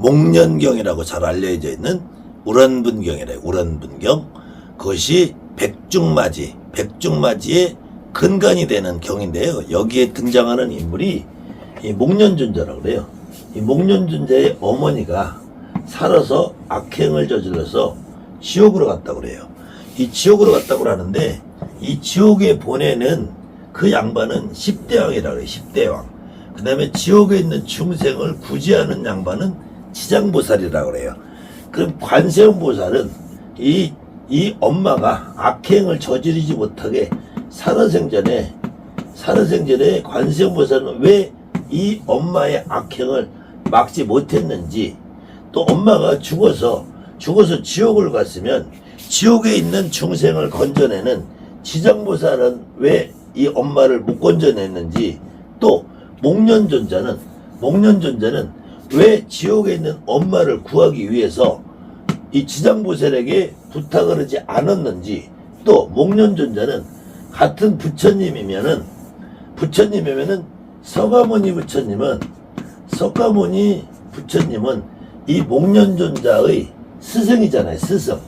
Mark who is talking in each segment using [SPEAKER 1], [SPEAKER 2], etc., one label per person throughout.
[SPEAKER 1] 목련경이라고 잘 알려져 있는 우란분경이래요. 우란분경. 그것이 백중맞이의 근간이 되는 경인데요. 여기에 등장하는 인물이 이 목련존자라고 그래요. 이 목련존자의 어머니가 살아서 악행을 저질러서 지옥으로 갔다고 그래요. 이 지옥으로 갔다고 하는데 이 지옥에 보내는 그 양반은 10대왕이라고 그래요. 10대왕. 그 다음에 지옥에 있는 중생을 구제하는 양반은 지장보살이라고 그래요. 그럼 관세음보살은 이 엄마가 악행을 저지르지 못하게 살아생전에 관세음보살은 왜 이 엄마의 악행을 막지 못했는지, 또 엄마가 죽어서 지옥을 갔으면 지옥에 있는 중생을 건져내는 지장보살은 왜 이 엄마를 못 건져냈는지, 또 목련존자는 왜 지옥에 있는 엄마를 구하기 위해서 이 지장보살에게 부탁을 하지 않았는지, 또 목련존자는 같은 부처님이면은 서가모니 부처님은 이 목련존자의 스승이잖아요. 스승.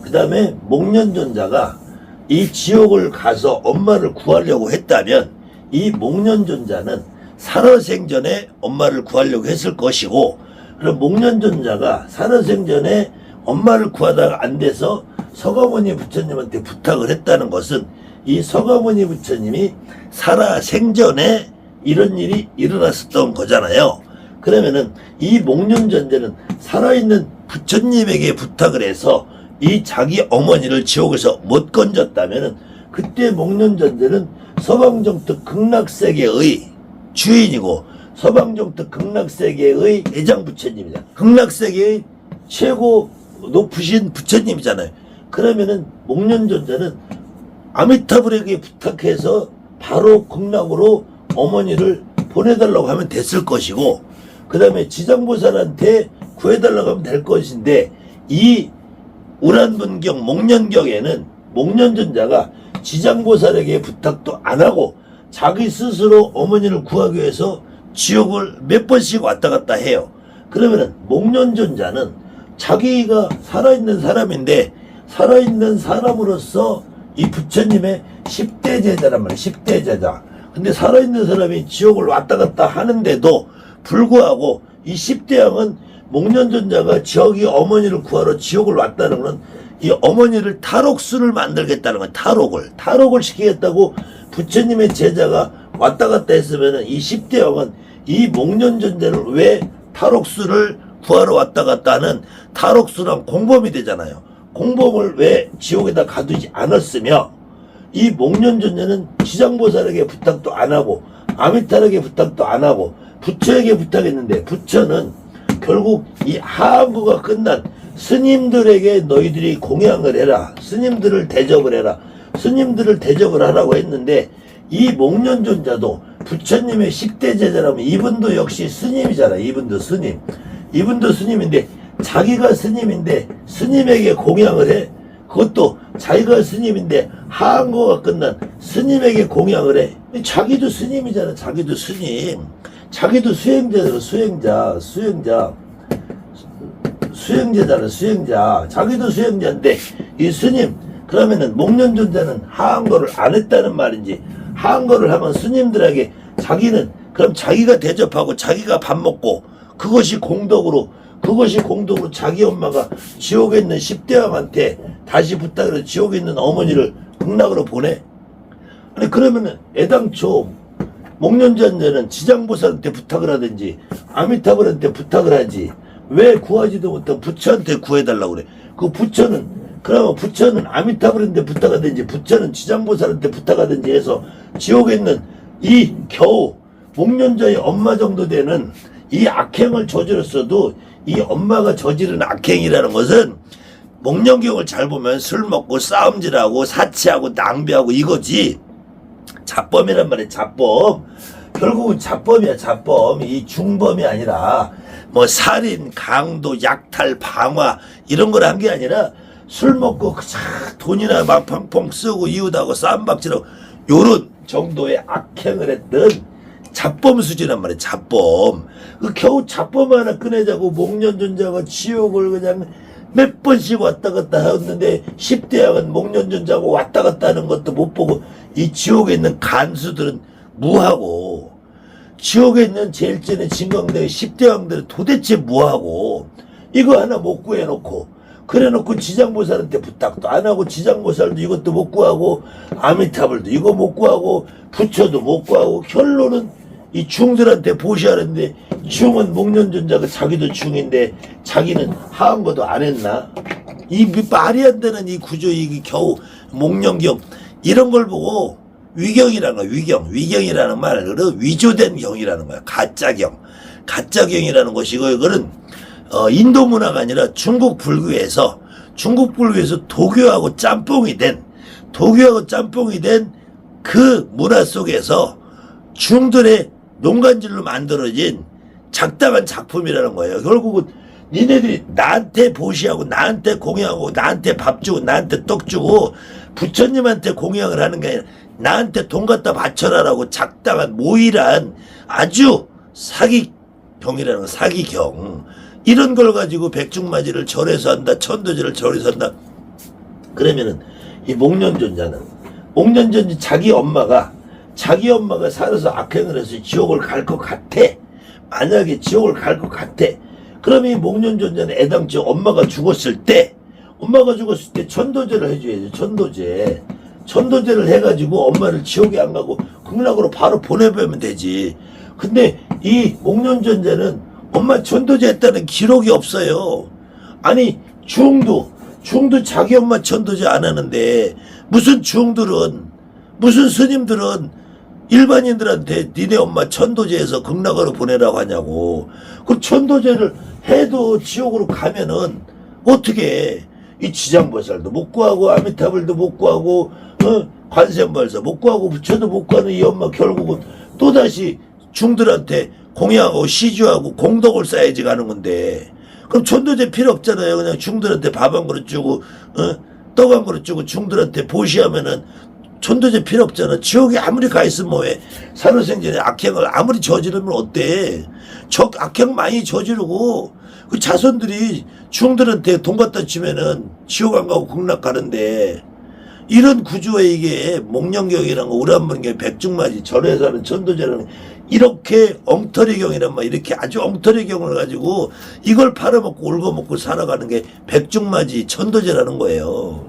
[SPEAKER 1] 그 다음에 목련존자가 이 지옥을 가서 엄마를 구하려고 했다면 이 목련존자는 살아생전에 엄마를 구하려고 했을 것이고, 그럼 목련존자가 살아생전에 엄마를 구하다가 안 돼서 서가모니 부처님한테 부탁을 했다는 것은 이 서가모니 부처님이 살아생전에 이런 일이 일어났었던 거잖아요. 그러면은 이 목련존자는 살아있는 부처님에게 부탁을 해서 이 자기 어머니를 지옥에서 못 건졌다면은 그때 목련존자는 서방정특 극락세계의 주인이고 서방정특 극락세계의 대장부처님이다. 극락세계의 최고 높으신 부처님이잖아요. 그러면은 목련존자는 아미타불에게 부탁해서 바로 극락으로 어머니를 보내달라고 하면 됐을 것이고, 그 다음에 지장보살한테 구해달라고 하면 될 것인데, 이 우란분경 목련경에는 목련존자가 지장보살에게 부탁도 안 하고 자기 스스로 어머니를 구하기 위해서 지옥을 몇 번씩 왔다 갔다 해요. 그러면은 목련존자는 자기가 살아있는 사람인데 살아있는 사람으로서 이 부처님의 10대 제자란 말이에요. 10대 제자. 근데 살아있는 사람이 지옥을 왔다 갔다 하는데도 불구하고 이 10대 왕은 목련존자가 저기 어머니를 구하러 지옥을 왔다는 건 이 어머니를 탈옥수를 만들겠다는 건 탈옥을 시키겠다고 부처님의 제자가 왔다 갔다 했으면은 이 10대 왕은 이 목련존자를 왜 탈옥수를 구하러 왔다 갔다 하는 탈옥수랑 공범이 되잖아요. 공범을 왜 지옥에다 가두지 않았으며, 이 목련존자는 지장보살에게 부탁도 안 하고 아미타르에게 부탁도 안 하고 부처에게 부탁했는데, 부처는 결국 이 하한구가 끝난 스님들에게 너희들이 공양을 해라, 스님들을 대접을 해라, 스님들을 대접을 하라고 했는데, 이 목련존자도 부처님의 10대 제자라면 이분도 역시 스님이잖아. 이분도 스님인데 자기가 스님인데 스님에게 공양을 해? 그것도 자기가 스님인데 하한거가 끝난 스님에게 공양을 해? 자기도 스님이잖아. 자기도 스님. 자기도 수행자잖아. 수행자잖아. 자기도 수행자인데 이 스님, 그러면은 목련존자는 하한거를 안 했다는 말인지, 하한거를 하면 스님들에게 그럼 자기가 대접하고 자기가 밥 먹고 그것이 공덕으로 자기 엄마가 지옥에 있는 10대 왕한테 다시 부탁을 해서 지옥에 있는 어머니를 극락으로 보내? 아니 그러면은 애당초 목련존자는 지장보살한테 부탁을 하든지 아미타불한테 부탁을 하지 왜 구하지도 못한 부처한테 구해달라고 그래? 그러면 부처는 아미타불한테 부탁하든지 부처는 지장보살한테 부탁하든지 해서 지옥에 있는 이 겨우 목련자의 엄마 정도 되는 이 악행을 저질렀어도, 이 엄마가 저지른 악행이라는 것은 목련경을 잘 보면 술 먹고 싸움질하고 사치하고 낭비하고 이거지. 자범이란 말이야. 자범. 결국은 자범이야. 자범. 이 중범이 아니라 뭐 살인, 강도, 약탈, 방화 이런 걸 한 게 아니라 술 먹고 돈이나 막 펑펑 쓰고 이웃하고 싸움박질하고 요런 정도의 악행을 했던 잡범 수지란 말이야. 잡범. 그 겨우 잡범 하나 꺼내자고 목련존자가 지옥을 그냥 몇 번씩 왔다 갔다 하였는데 10대왕은 목련존자고 왔다 갔다 하는 것도 못 보고 이 지옥에 있는 간수들은 무하고 지옥에 있는 제일 전에 진광대의 10대왕들은 도대체 뭐하고 이거 하나 못 구해놓고 그래놓고 지장보살한테 부탁도 안 하고 지장보살도 이것도 못 구하고 아미타불도 이거 못 구하고 부처도 못 구하고 결론은 이 중들한테 보시하는데 중은 목련존자가 자기도 중인데 자기는 하한거도 안 했나? 이 말이 안 되는 이 구조 이게 겨우 목련경 이런 걸 보고 위경이라는 거야. 위경이라는 말은 위조된 경이라는 거야. 가짜경이라는 것이고 이거는 인도 문화가 아니라 중국 불교에서 도교하고 짬뽕이 된 그 문화 속에서 중들의 농간질로 만들어진 작당한 작품이라는 거예요. 결국은 니네들이 나한테 보시하고 나한테 공양하고 나한테 밥 주고 나한테 떡 주고 부처님한테 공양을 하는 게 아니라 나한테 돈 갖다 바쳐라라고 작당한 모일한 아주 사기경이라는 거. 사기경. 이런 걸 가지고 백중마지를 절에서 한다. 천도제를 절에서 한다. 그러면은 이 목련존자는 자기 엄마가 살아서 악행을 해서 지옥을 갈 것 같아. 만약에 지옥을 갈 것 같아. 그러면 이 목련존자는 애당초 엄마가 죽었을 때 천도제를 해줘야죠. 천도제를 해가지고 엄마를 지옥에 안 가고 극락으로 바로 보내보면 되지. 근데 이 목련존자는 엄마 천도제 했다는 기록이 없어요. 아니 중도 자기 엄마 천도제 안 하는데 무슨 스님들은 일반인들한테 니네 엄마 천도제해서 극락으로 보내라고 하냐고. 그 천도제를 해도 지옥으로 가면은 어떻게 이 지장보살도 못 구하고 아미타불도 못 구하고 관세음발사 못 구하고 부처도 못 구하는 이 엄마 결국은 또다시 중들한테 공양하고 시주하고 공덕을 쌓아야지 가는 건데 그럼 천도제 필요 없잖아요. 그냥 중들한테 밥 한 그릇 주고 떡 한 그릇 주고 중들한테 보시하면은 천도제 필요 없잖아. 지옥에 아무리 가 있으면 뭐해. 산후생전에 악행을 아무리 저지르면 어때. 악행 많이 저지르고 그 자손들이 중들한테 돈 갖다 주면은 지옥 안 가고 극락 가는데 이런 구조에 이게 목련경이라는 거 우람문경 백중마지 절에서 하는 천도제라는 이렇게 엉터리경이란 말 이렇게 아주 엉터리경을 가지고 이걸 팔아먹고 울고먹고 살아가는 게 백중마지 천도제라는 거예요.